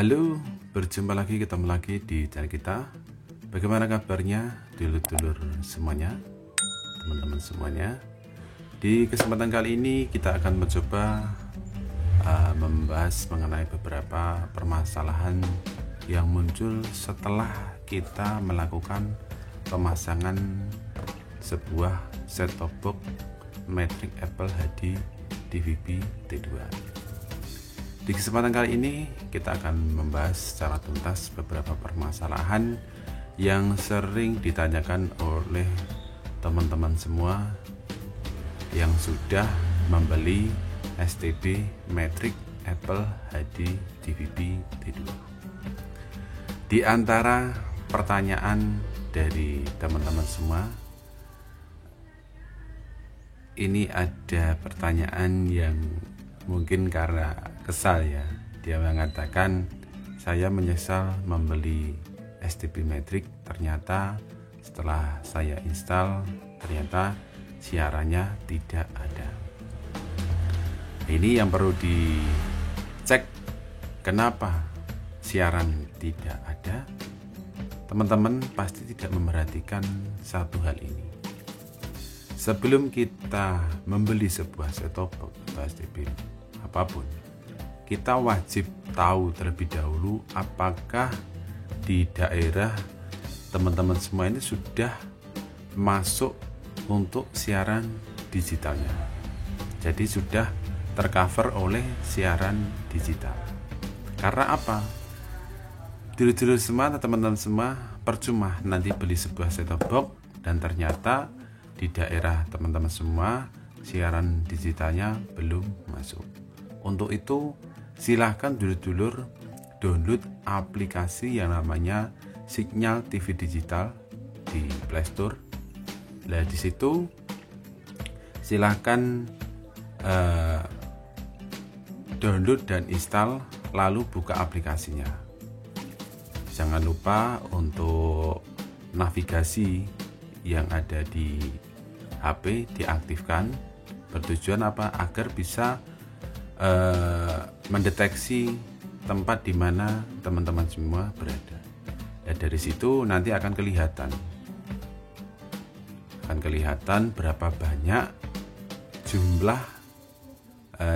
Halo, berjumpa lagi, ketemu lagi di channel kita. Bagaimana kabarnya dulur-dulur semuanya, teman-teman semuanya? Di kesempatan kali ini kita akan mencoba membahas mengenai beberapa permasalahan yang muncul setelah kita melakukan pemasangan sebuah set-top box Matrix Apple HD DVB T2. Di kesempatan kali ini kita akan membahas secara tuntas beberapa permasalahan yang sering ditanyakan oleh teman-teman semua yang sudah membeli STB Matrix Apple HD DVB T2. Di antara pertanyaan dari teman-teman semua, ini ada pertanyaan yang mungkin karena kesal ya. Dia mengatakan, saya menyesal membeli STB Matrix, ternyata setelah saya install ternyata siarannya tidak ada. Ini yang perlu dicek, kenapa siaran tidak ada. Teman-teman pasti tidak memerhatikan satu hal ini. Sebelum kita membeli sebuah set-top box atau STB apapun, kita wajib tahu terlebih dahulu apakah di daerah teman-teman semua ini sudah masuk untuk siaran digitalnya. Jadi sudah tercover oleh siaran digital. Karena apa? Dulu-dulu semua, teman-teman semua, percuma nanti beli sebuah set-top box dan ternyata di daerah teman-teman semua siaran digitalnya belum masuk. Untuk itu silahkan dulur-dulur download aplikasi yang namanya Signal TV Digital di Play Store. Nah, di situ silahkan download dan install, lalu buka aplikasinya. Jangan lupa untuk navigasi yang ada di HP diaktifkan. Bertujuan apa? Agar bisa mendeteksi tempat di mana teman-teman semua berada. Dan dari situ nanti akan kelihatan berapa banyak jumlah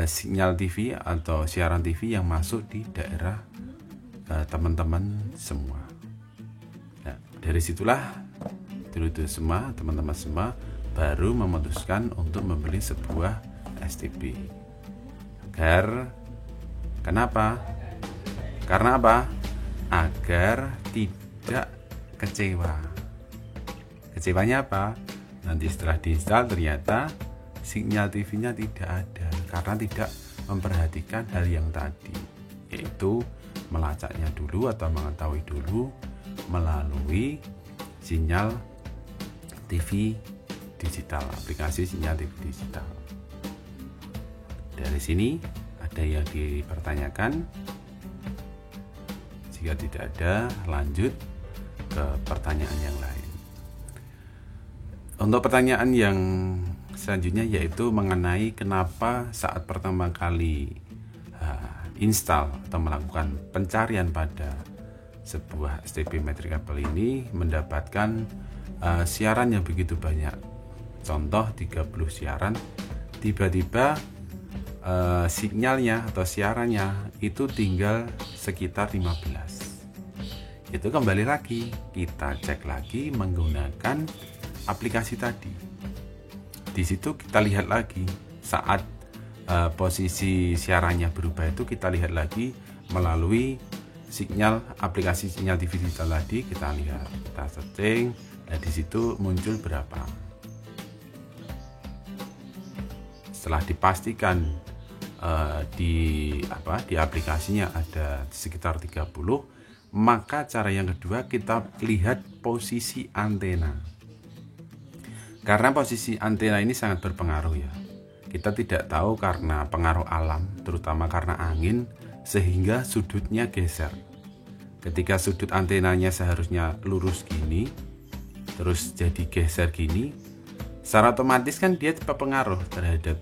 sinyal TV atau siaran TV yang masuk di daerah teman-teman semua. Nah, dari situlah dulu semua, teman-teman semua baru memutuskan untuk membeli sebuah STB. Kenapa? Karena apa? Agar tidak kecewa. Kecewanya apa? Nanti setelah diinstal ternyata sinyal TV-nya tidak ada karena tidak memperhatikan hal yang tadi, yaitu melacaknya dulu atau mengetahui dulu melalui sinyal TV digital, aplikasi sinyal TV digital. Dari sini ada yang dipertanyakan. Jika tidak ada, lanjut ke pertanyaan yang lain. Untuk pertanyaan yang selanjutnya yaitu mengenai kenapa saat pertama kali install atau melakukan pencarian pada sebuah STB Matrix Apple ini mendapatkan siaran yang begitu banyak. Contoh 30 siaran, tiba-tiba sinyalnya atau siarannya itu tinggal sekitar 15. Itu kembali lagi kita cek lagi menggunakan aplikasi tadi. Di situ kita lihat lagi saat posisi siarannya berubah, itu kita lihat lagi melalui sinyal aplikasi sinyal TV digital tadi. Kita lihat, kita searching, dan di situ muncul berapa. Setelah dipastikan di aplikasinya ada sekitar 30, maka cara yang kedua kita lihat posisi antena. Karena posisi antena ini sangat berpengaruh ya. Kita tidak tahu karena pengaruh alam, terutama karena angin, sehingga sudutnya geser. Ketika sudut antenanya seharusnya lurus gini, terus jadi geser gini, secara otomatis kan dia berpengaruh terhadap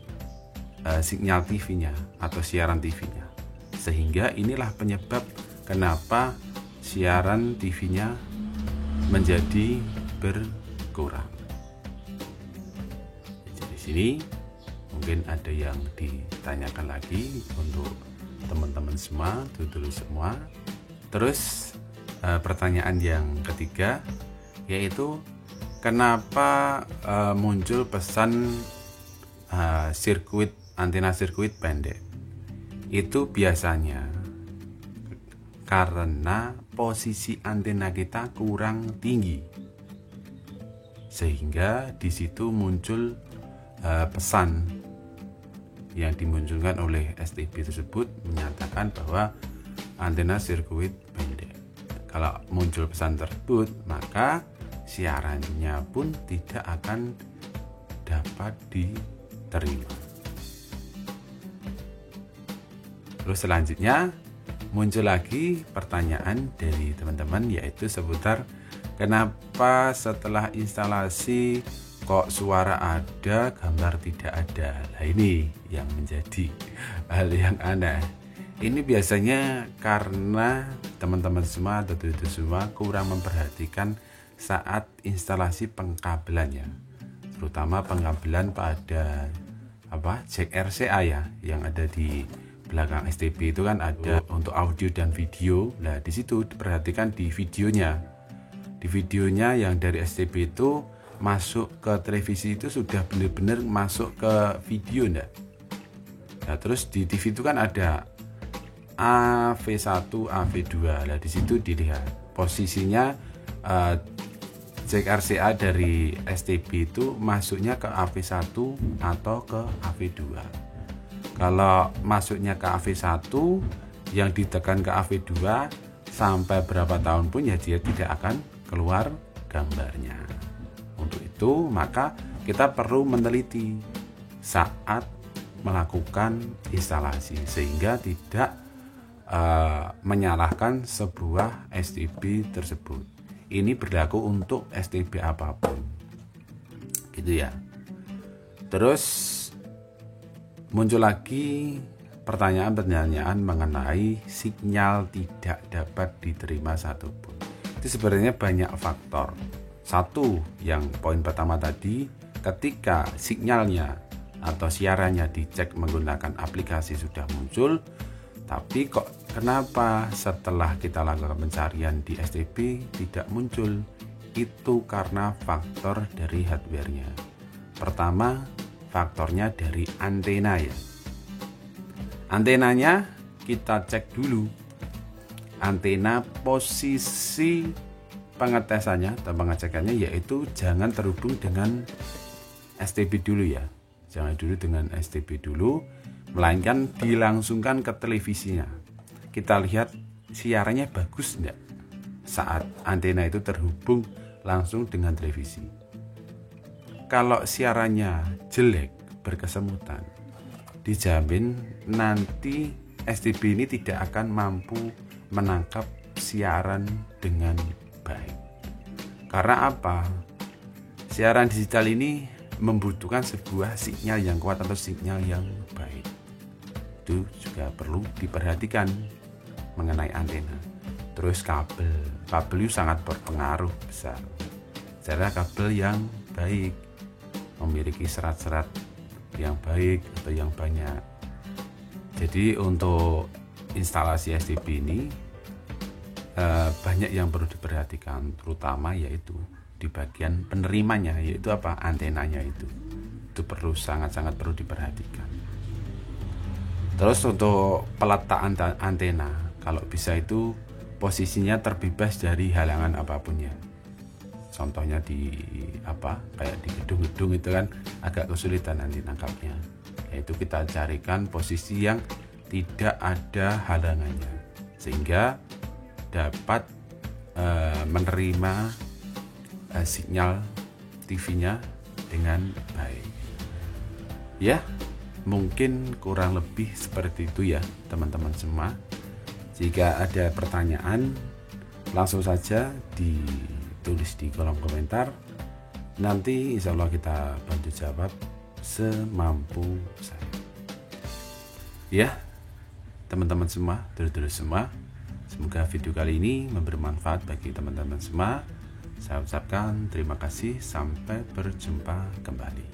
sinyal TV-nya atau siaran TV-nya. Sehingga inilah penyebab kenapa siaran TV-nya menjadi berkurang. Jadi sini mungkin ada yang ditanyakan lagi untuk teman-teman semua, dulu semua. Terus pertanyaan yang ketiga yaitu kenapa muncul pesan antena sirkuit pendek? Itu biasanya karena posisi antena kita kurang tinggi, sehingga di situ muncul pesan yang dimunculkan oleh STB tersebut menyatakan bahwa antena sirkuit pendek. Kalau muncul pesan tersebut, maka siarannya pun tidak akan dapat diterima. Terus selanjutnya muncul lagi pertanyaan dari teman-teman, yaitu seputar kenapa setelah instalasi kok suara ada, gambar tidak ada. Nah, ini yang menjadi hal yang aneh. Ini biasanya karena teman-teman semua atau itu semua kurang memperhatikan saat instalasi pengkabelannya, terutama pengkabelan pada jack RCA ya, yang ada di belakang STB itu kan ada untuk audio dan video. Nah, di situ diperhatikan di videonya. Di videonya yang dari STB itu masuk ke televisi itu sudah benar-benar masuk ke video enggak? Nah, terus di TV itu kan ada AV1, AV2. Nah, di situ dilihat posisinya jack RCA dari STB itu masuknya ke AV1 atau ke AV2. Kalau masuknya ke AV1 yang ditekan ke AV2 sampai berapa tahun pun ya dia tidak akan keluar gambarnya. Untuk itu maka kita perlu meneliti saat melakukan instalasi sehingga tidak menyalahkan sebuah STB tersebut. Ini berlaku untuk STB apapun, gitu ya. Terus muncul lagi pertanyaan-pertanyaan mengenai sinyal tidak dapat diterima satupun. Itu sebenarnya banyak faktor. Satu, yang poin pertama tadi, ketika sinyalnya atau siarannya dicek menggunakan aplikasi sudah muncul, tapi kok kenapa setelah kita lakukan pencarian di STB tidak muncul? Itu karena faktor dari hardware-nya. Pertama, faktornya dari antena ya. Antenanya kita cek dulu. Antena posisi pengetesannya atau pengecekannya yaitu jangan terhubung dengan STB dulu ya. Jangan dulu dengan STB dulu, melainkan dilangsungkan ke televisinya. Kita lihat siarannya bagus enggak saat antena itu terhubung langsung dengan televisi. Kalau siarannya jelek, berkesemutan, dijamin nanti STB ini tidak akan mampu menangkap siaran dengan baik. Karena apa? Siaran digital ini membutuhkan sebuah sinyal yang kuat atau sinyal yang baik. Itu juga perlu diperhatikan mengenai antena. Terus kabel itu sangat berpengaruh besar. Cara kabel yang baik memiliki serat-serat yang baik atau yang banyak. Jadi untuk instalasi STB ini banyak yang perlu diperhatikan, terutama yaitu di bagian penerimanya, yaitu antenanya itu perlu sangat-sangat perlu diperhatikan. Terus untuk peletakan antena, kalau bisa itu posisinya terbebas dari halangan apapun ya. Contohnya kayak di gedung-gedung itu kan agak kesulitan nanti nangkapnya. Yaitu kita carikan posisi yang tidak ada halangannya sehingga dapat menerima sinyal TV-nya dengan baik. Ya, mungkin kurang lebih seperti itu ya teman-teman semua. Jika ada pertanyaan langsung saja ditulis di kolom komentar. Nanti insya Allah kita bantu jawab semampu saya. Ya, teman-teman semua, dulur-dulur semua, Semoga video kali ini memberi manfaat bagi teman-teman semua. Saya ucapkan terima kasih, sampai berjumpa kembali.